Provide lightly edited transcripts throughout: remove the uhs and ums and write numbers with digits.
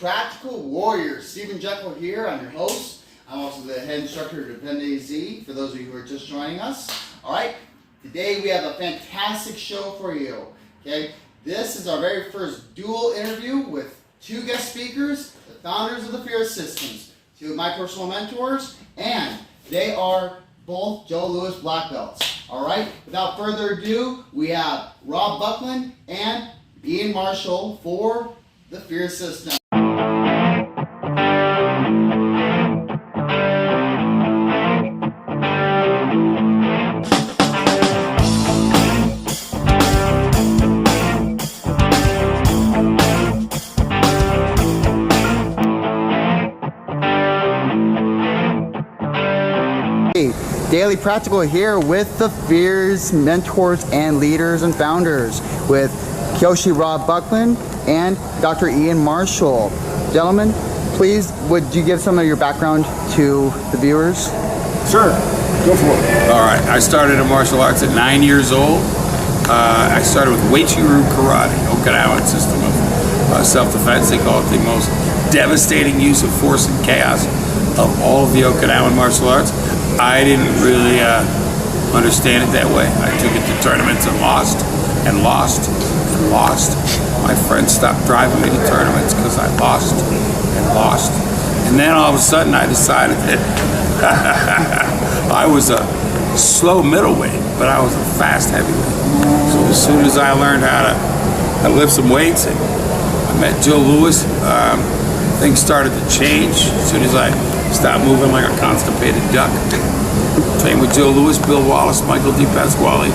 Practical Warriors. Stephen Jekyll here. I'm your host. I'm also the head instructor at Depend AZ for those of you who are just joining us. All right, today we have a fantastic show for you. Okay, this is our very first dual interview with two guest speakers, the founders of the Fierce Systems, two of my personal mentors, and they are both Joe Louis black belts. All right, without further ado, we have Robb Buckland and Ian Marshall for the Fierce System. Daily Practical here with the Fierce mentors and leaders and founders with Kyoshi Robb Buckland and Dr. Ian Marshall. Gentlemen, please would you give some of your background to the viewers? Sure, go for it. All right, I started in martial arts at 9 years old. I started with Weichiru Karate, Okinawan system of self-defense. They call it the most devastating use of force and chaos of all of the Okinawan martial arts. I didn't really understand it that way. I took it to tournaments and lost and lost and lost. My friends stopped driving me to tournaments because I lost and lost. And then all of a sudden I decided that I was a slow middleweight, but I was a fast heavyweight. So as soon as I learned how to lift some weights and I met Joe Louis, things started to change. As soon as I stopped moving like a constipated duck. Trained with Joe Louis, Bill Wallace, Michael D. Pasquale.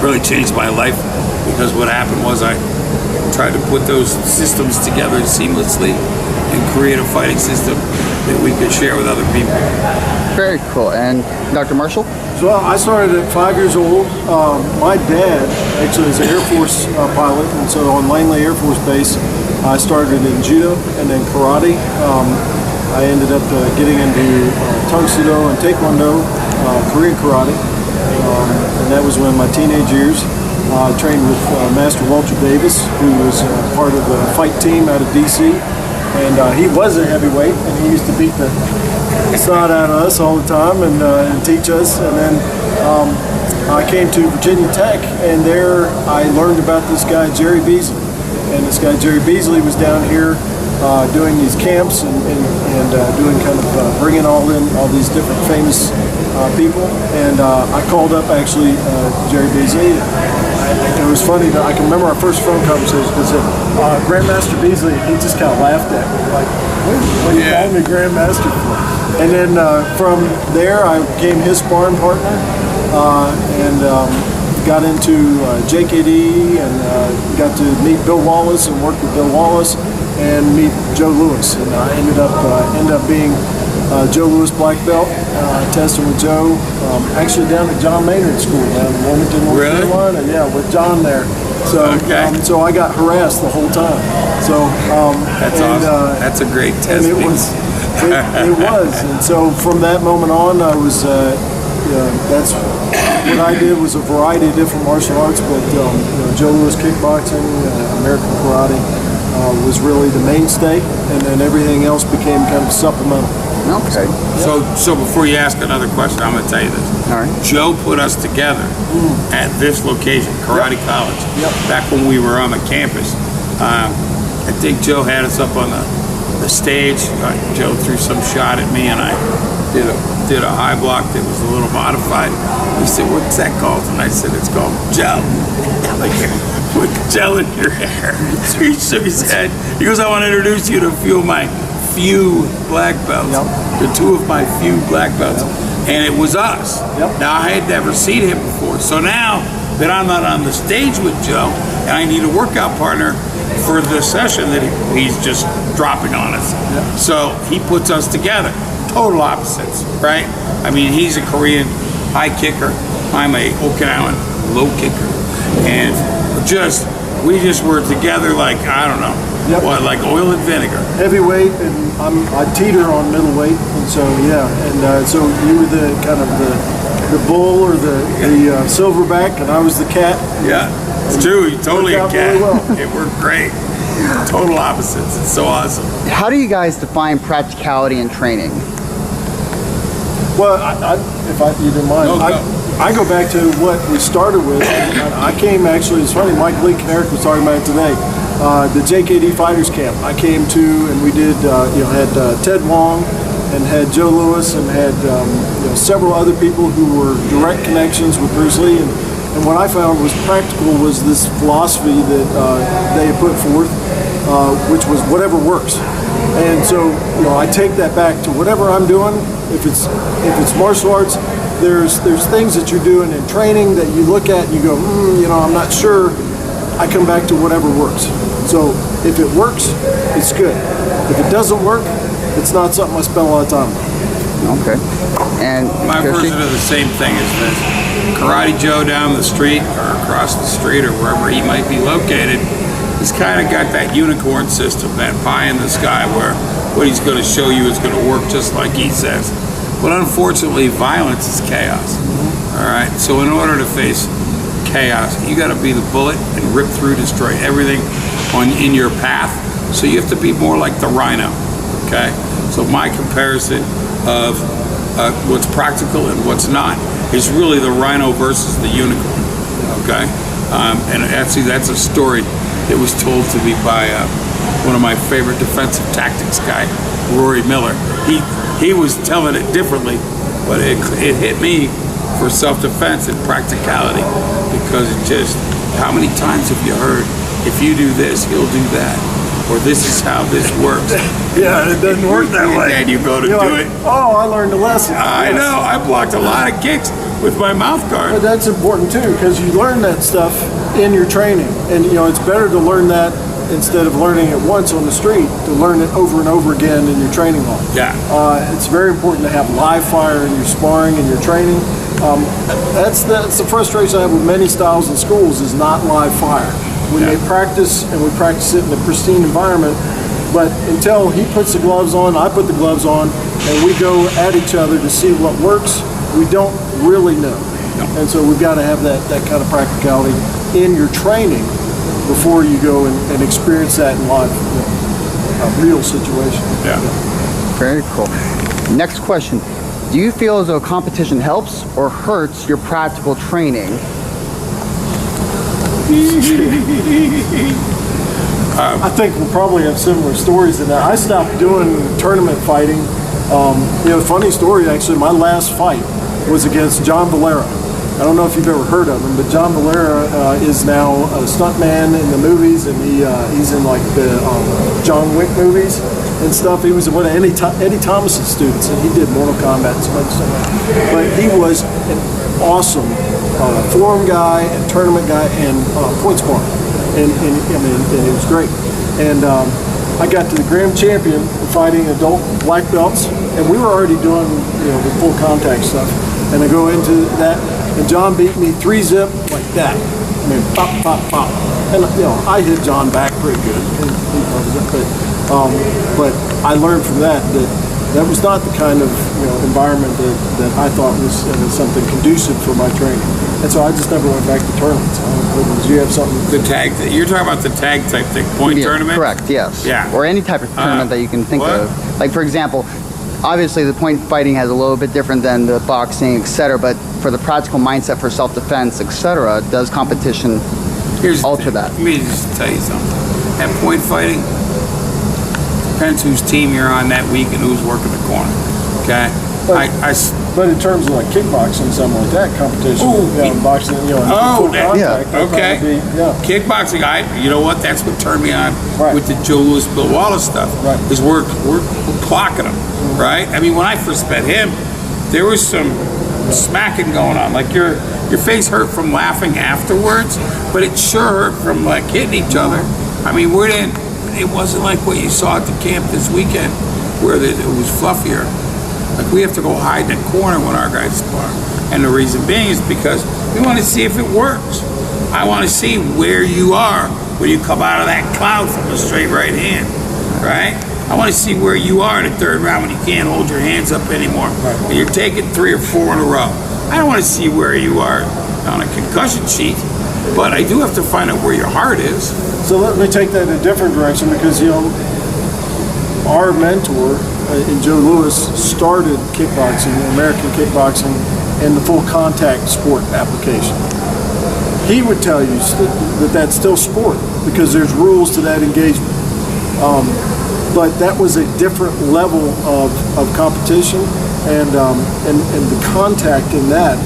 Really changed my life because what happened was I tried to put those systems together seamlessly and create a fighting system that we could share with other people. Very cool. And Dr. Marshall? So I started at 5 years old. My dad actually is an Air Force pilot, and so on Langley Air Force Base, I started in judo and then karate. I ended up getting into Tung Sudo and Taekwondo, Korean karate, and that was when my teenage years. I trained with Master Walter Davis, who was part of the fight team out of DC, and he was a heavyweight, and he used to beat the snot out of us all the time and teach us. And then I came to Virginia Tech, and there I learned about this guy Jerry Beasley. And this guy Jerry Beasley was down here doing these camps and doing kind of bringing all these different famous people. And I called up actually Jerry Beasley. It was funny that I can remember our first phone conversation because Grandmaster Beasley, he just kind of laughed at me like, what are you calling me Grandmaster for? And then from there I became his sparring partner and got into JKD and got to meet Bill Wallace and work with Bill Wallace and meet Joe Louis. And I ended up being Joe Louis black belt, testing with Joe, actually down at John Maynard School down in Wilmington, North Carolina. Yeah, with John there. So, so I got harassed the whole time. So that's awesome. That's a great test. It was. And so from that moment on, I was. That's what I did was a variety of different martial arts, but Joe Louis kickboxing, American karate was really the mainstay, and then everything else became kind of supplemental. Okay. So before you ask another question, I'm going to tell you this. All right. Joe put us together at this location, Karate College, back when we were on the campus. I think Joe had us up on the stage. Joe threw some shot at me, and I did a high block that was a little modified. He said, "What's that called?" And I said, "It's called gel." Like, put gel in your hair. So he shook his head. He goes, "I want to introduce you to a few of my black belts." The two of my few black belts. And it was us. Now, I had never seen him before. So now that I'm not on the stage with Joe, and I need a workout partner for the session that he's just dropping on us. So he puts us together. Total opposites, right? I mean, he's a Korean high kicker. I'm a Okinawan low kicker. And we just were together like, I don't know, like oil and vinegar. Heavyweight, and I teeter on middleweight, and so so you were the kind of the bull or the silverback, and I was the cat. Yeah, it's true. You're totally a cat. Really well. It worked great. Total opposites. It's so awesome. How do you guys define practicality in training? Well, if you don't mind, No, go. I go back to what we started with. I came actually, it's funny, Mike Leake and Eric was talking about it today. The JKD Fighters Camp I came to, and we did, had Ted Wong and had Joe Lewis and had several other people who were direct connections with Bruce Lee. And what I found was practical was this philosophy that they had put forth, which was whatever works. And so, I take that back to whatever I'm doing. If it's martial arts, there's things that you're doing in training that you look at and you go, I'm not sure. I come back to whatever works. So if it works, it's good. If it doesn't work, it's not something I spend a lot of time on. Okay. And My Kirsty? version of the same thing is this. Karate Joe down the street or across the street or wherever he might be located, he's kind of got that unicorn system, that pie in the sky where what he's going to show you is going to work just like he says. But unfortunately, violence is chaos. All right? So in order to face chaos, you got to be the bullet and rip through, destroy everything in your path. So you have to be more like the rhino. Okay? So my comparison of what's practical and what's not is really the rhino versus the unicorn. Okay? And actually, that's a story that was told to me by one of my favorite defensive tactics guy, Rory Miller. He was telling it differently, but it hit me for self-defense and practicality, because it just, how many times have you heard, if you do this, he'll do that, or this is how this works. Yeah, it doesn't work that way. And you go to You're do like, it. Oh, I learned a lesson. I Yes. know, I blocked a lot of kicks with my mouth guard. But that's important too, because you learn that stuff in your training, and it's better to learn that instead of learning it once on the street, to learn it over and over again in your training hall. Yeah. It's very important to have live fire in your sparring and your training. That's the frustration I have with many styles in schools, is not live fire. When they practice, and we practice it in a pristine environment, but until he puts the gloves on, I put the gloves on, and we go at each other to see what works, we don't really know. And so we've got to have that kind of practicality in your training before you go and experience that in live, a real situation. Yeah. Very cool. Next question. Do you feel as though competition helps or hurts your practical training? I think we'll probably have similar stories in that. I stopped doing tournament fighting. Funny story actually, my last fight was against John Valera. I don't know if you've ever heard of him, but John Valera is now a stuntman in the movies, and he's in like the John Wick movies and stuff. He was one of Eddie Thomas's students, and he did Mortal Kombat and so much stuff. But he was an awesome forum guy and tournament guy and point sparring, and it was great. And I got to the grand champion fighting adult black belts, and we were already doing the full contact stuff. And I go into that, and John beat me 3-zip like that. I mean, pop, pop, pop. And I hit John back pretty good. But I learned from that was not the kind of environment that I thought was something conducive for my training. And so I just never went back to tournaments. Did you have something? The tag, you're talking about the tag type thing, point tournament? Correct, yes. Yeah. Or any type of tournament that you can think of. Like, for example, obviously the point fighting has a little bit different than the boxing, etc., but for the practical mindset for self-defense, etc., does competition alter that? Let me just tell you something. At point fighting, depends whose team you're on that week and who's working the corner. Okay? But in terms of like kickboxing, something like that, competition, boxing, full contact, okay. Kickboxing, you know what? That's what turned me on with the Joe Louis, Bill Wallace stuff. Right. Is we're clocking them, right? I mean, when I first met him, there was some smacking going on. Like your face hurt from laughing afterwards, but it sure hurt from like hitting each other. I mean, it wasn't like what you saw at the camp this weekend, where it was fluffier. Like, we have to go hide in a corner when our guys spar. And the reason being is because we want to see if it works. I want to see where you are when you come out of that cloud from a straight right hand, right? I want to see where you are in the third round when you can't hold your hands up anymore. Right. And you're taking 3 or 4 in a row. I don't want to see where you are on a concussion sheet. But I do have to find out where your heart is. So let me take that in a different direction, because our mentor in Joe Lewis started kickboxing, American kickboxing, in the full contact sport application. He would tell you that that's still sport because there's rules to that engagement. But that was a different level of competition, and the contact in that,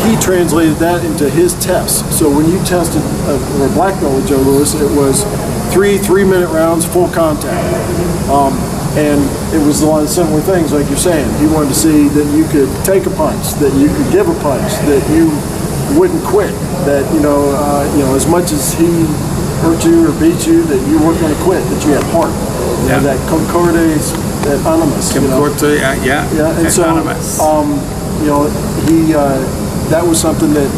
he translated that into his tests. So when you tested a black belt with Joe Lewis, it was 3-minute rounds, full contact. And it was a lot of similar things, like you're saying. He wanted to see that you could take a punch, that you could give a punch, that you wouldn't quit, that as much as he hurt you or beat you, that you weren't going to quit, that you had heart. That concordes, that animus. Yeah. And so, he that was something that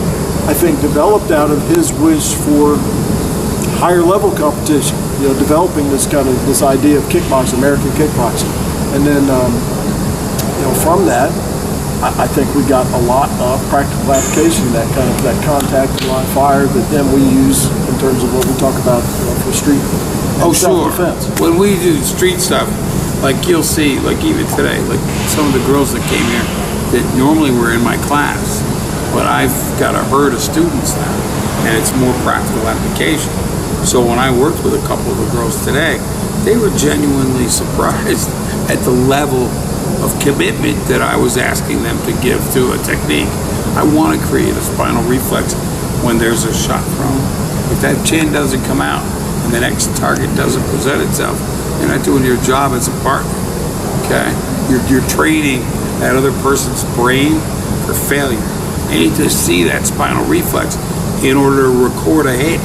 I think developed out of his wish for higher level competition. Developing this idea of kickboxing, American kickboxing, and then from that, I think we got a lot of practical application, that contact and line fire that then we use in terms of what we talk about for street and self-defense. When we do street stuff, like you'll see, like even today, like some of the girls that came here that normally were in my class, but I've got a herd of students now, and it's more practical application. So when I worked with a couple of the girls today, they were genuinely surprised at the level of commitment that I was asking them to give to a technique. I want to create a spinal reflex when there's a shot thrown. If that chin doesn't come out and the next target doesn't present itself, you're not doing your job as a partner, okay? You're training that other person's brain for failure. They need to see that spinal reflex in order to record a hit,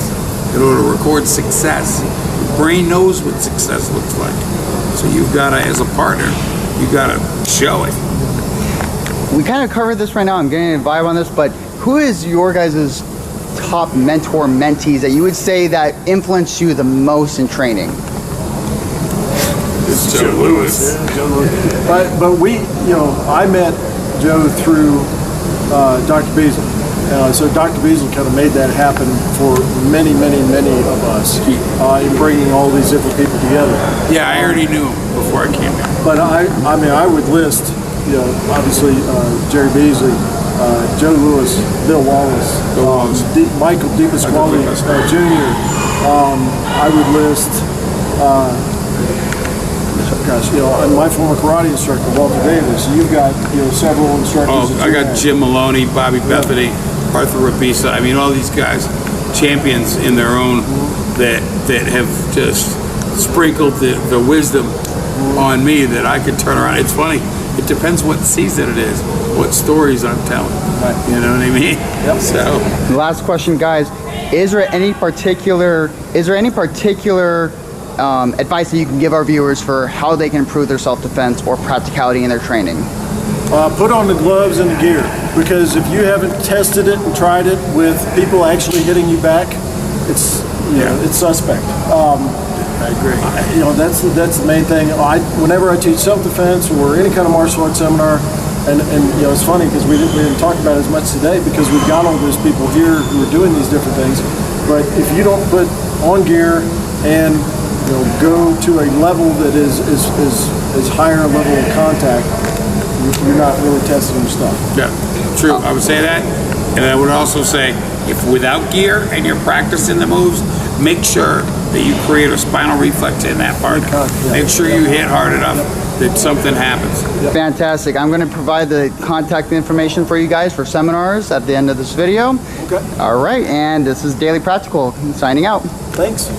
in order to record success. Your brain knows what success looks like. So you've got to, as a partner, you got to show it. We kind of covered this right now. I'm getting a vibe on this, but who is your guys' top mentor, mentees that you would say that influenced you the most in training? It's Joe Lewis. Yeah, Joe Lewis. But we, I met Joe through Dr. Beasley. So Dr. Beasley kind of made that happen for many, many, many of us in bringing all these different people together. Yeah, I already knew him before I came here. But I would list, obviously Jerry Beasley, Joe Lewis, Bill Wallace, Michael DePasquale Jr. I would list, my former karate instructor, Walter Davis. You've got several instructors. I got Jim Maloney, Bobby Bethany, Arthur Rabisa. I mean, all these guys, champions in their own, that have just sprinkled the wisdom on me that I could turn around. It's funny. It depends what season it is, what stories I'm telling. Right. You know what I mean? Yep. So. Last question, guys. Is there any particular advice that you can give our viewers for how they can improve their self-defense or practicality in their training? Put on the gloves and the gear, because if you haven't tested it and tried it with people actually hitting you back, it's suspect. I agree. That's the main thing. Whenever I teach self-defense or any kind of martial arts seminar, and it's funny because we didn't talk about it as much today because we've got all those people here who are doing these different things. But if you don't put on gear and go to a level that is higher level of contact, you're not really testing your stuff. Yeah, true. I would say that. And I would also say, if without gear and you're practicing the moves, make sure that you create a spinal reflex in that part. Make sure you hit hard enough that something happens. Fantastic. I'm going to provide the contact information for you guys for seminars at the end of this video. Okay. All right, and this is Daily Practical signing out. Thanks.